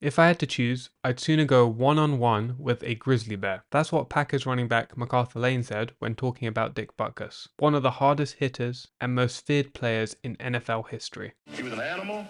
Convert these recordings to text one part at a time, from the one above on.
If I had to choose, I'd sooner go one-on-one with a grizzly bear. That's what Packers running back MacArthur Lane said when talking about Dick Butkus, one of the hardest hitters and most feared players in NFL history. He was an animal,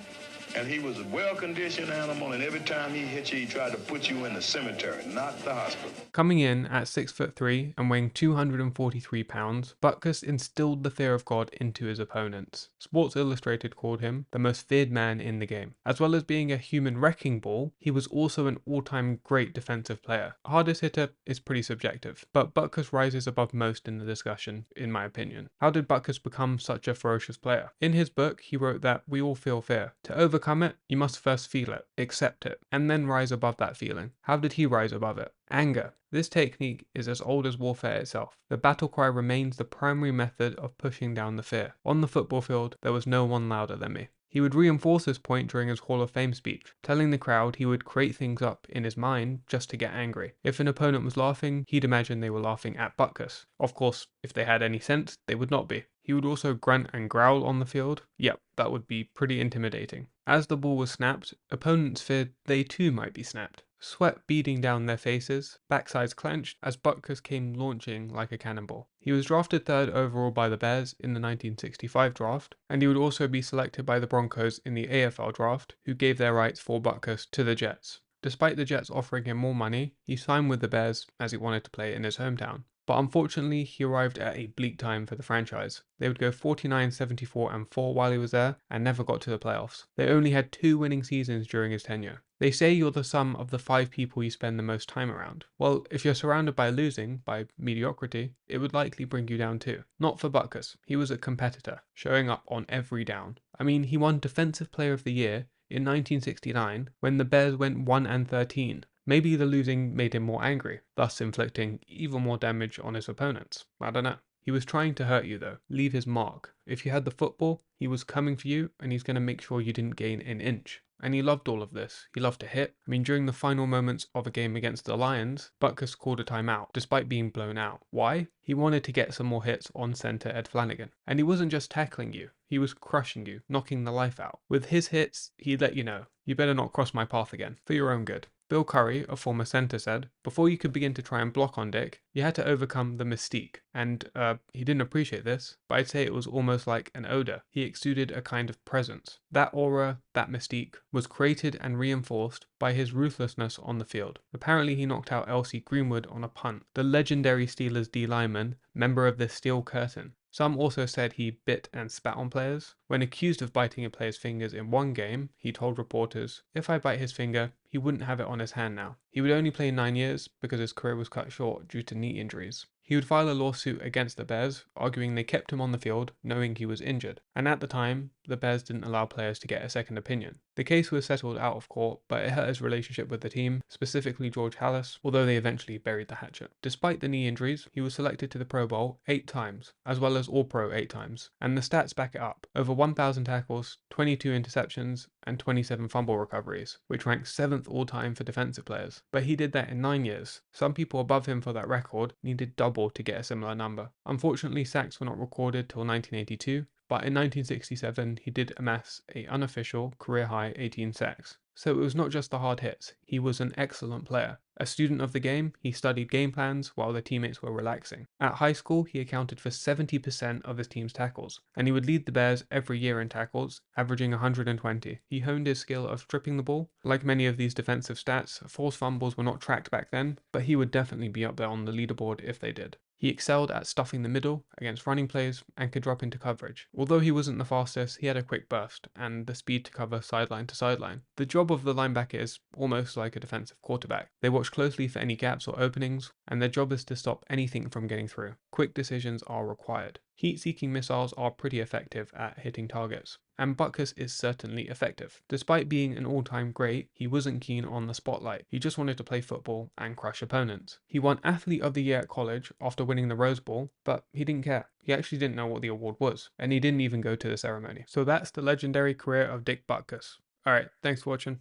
and he was a well-conditioned animal, and every time he hit you, he tried to put you in the cemetery, not the hospital. Coming in at 6'3" and weighing 243 pounds, Butkus instilled the fear of God into his opponents. Sports Illustrated called him the most feared man in the game. As well as being a human wrecking ball, he was also an all-time great defensive player. Hardest hitter is pretty subjective, but Butkus rises above most in the discussion, in my opinion. How did Butkus become such a ferocious player? In his book, he wrote that we all feel fear. To overcome it, you must first feel it, accept it, and then rise above that feeling. How did he rise above it? Anger. This technique is as old as warfare itself. The battle cry remains the primary method of pushing down the fear. On the football field, there was no one louder than me. He would reinforce this point during his Hall of Fame speech, telling the crowd he would create things up in his mind just to get angry. If an opponent was laughing, he'd imagine they were laughing at Butkus. Of course, if they had any sense, they would not be. He would also grunt and growl on the field. Yep, that would be pretty intimidating. As the ball was snapped, opponents feared they too might be snapped. Sweat beading down their faces, backsides clenched as Butkus came launching like a cannonball. He was drafted 3rd overall by the Bears in the 1965 draft, and he would also be selected by the Broncos in the AFL draft, who gave their rights for Butkus to the Jets. Despite the Jets offering him more money, he signed with the Bears as he wanted to play in his hometown. But unfortunately, he arrived at a bleak time for the franchise. They would go 49-74-4 while he was there and never got to the playoffs. They only had 2 winning seasons during his tenure. They say you're the sum of the 5 people you spend the most time around. Well, if you're surrounded by losing, by mediocrity, it would likely bring you down too. Not for Butkus. He was a competitor, showing up on every down. I mean, he won Defensive Player of the Year in 1969 when the Bears went 1-13. Maybe the losing made him more angry, thus inflicting even more damage on his opponents. I don't know. He was trying to hurt you though, leave his mark. If you had the football, he was coming for you and he's going to make sure you didn't gain an inch. And he loved all of this. He loved to hit. I mean, during the final moments of a game against the Lions, Butkus called a timeout, despite being blown out. Why? He wanted to get some more hits on centre Ed Flanagan. And he wasn't just tackling you, he was crushing you, knocking the life out. With his hits, he'd let you know, you better not cross my path again, for your own good. Bill Curry, a former centre, said, before you could begin to try and block on Dick, you had to overcome the mystique. And, he didn't appreciate this, but I'd say it was almost like an odour. He exuded a kind of presence. That aura, that mystique, was created and reinforced by his ruthlessness on the field. Apparently he knocked out L.C. Greenwood on a punt, the legendary Steelers D lineman, member of the Steel Curtain. Some also said he bit and spat on players. When accused of biting a player's fingers in one game, he told reporters, if I bite his finger, he wouldn't have it on his hand now. He would only play 9 years because his career was cut short due to knee injuries. He would file a lawsuit against the Bears, arguing they kept him on the field knowing he was injured. And at the time, the Bears didn't allow players to get a second opinion. The case was settled out of court, but it hurt his relationship with the team, specifically George Halas, although they eventually buried the hatchet. Despite the knee injuries, he was selected to the Pro Bowl 8 times, as well as All-Pro 8 times. And the stats back it up. Over 1,000 tackles, 22 interceptions, and 27 fumble recoveries, which ranks 7th all-time for defensive players. But he did that in 9 years. Some people above him for that record needed double to get a similar number. Unfortunately, sacks were not recorded till 1982, but in 1967 he did amass an unofficial career-high 18 sacks. So it was not just the hard hits, he was an excellent player. A student of the game, he studied game plans while their teammates were relaxing. At high school, he accounted for 70% of his team's tackles, and he would lead the Bears every year in tackles, averaging 120. He honed his skill of stripping the ball. Like many of these defensive stats, forced fumbles were not tracked back then, but he would definitely be up there on the leaderboard if they did. He excelled at stuffing the middle against running plays and could drop into coverage. Although he wasn't the fastest, he had a quick burst and the speed to cover sideline to sideline. The job of the linebacker is almost like a defensive quarterback. They watch closely for any gaps or openings, and their job is to stop anything from getting through. Quick decisions are required. Heat-seeking missiles are pretty effective at hitting targets, and Butkus is certainly effective. Despite being an all-time great, he wasn't keen on the spotlight. He just wanted to play football and crush opponents. He won Athlete of the Year at college after winning the Rose Bowl, but he didn't care. He actually didn't know what the award was, and he didn't even go to the ceremony. So that's the legendary career of Dick Butkus. Alright, thanks for watching.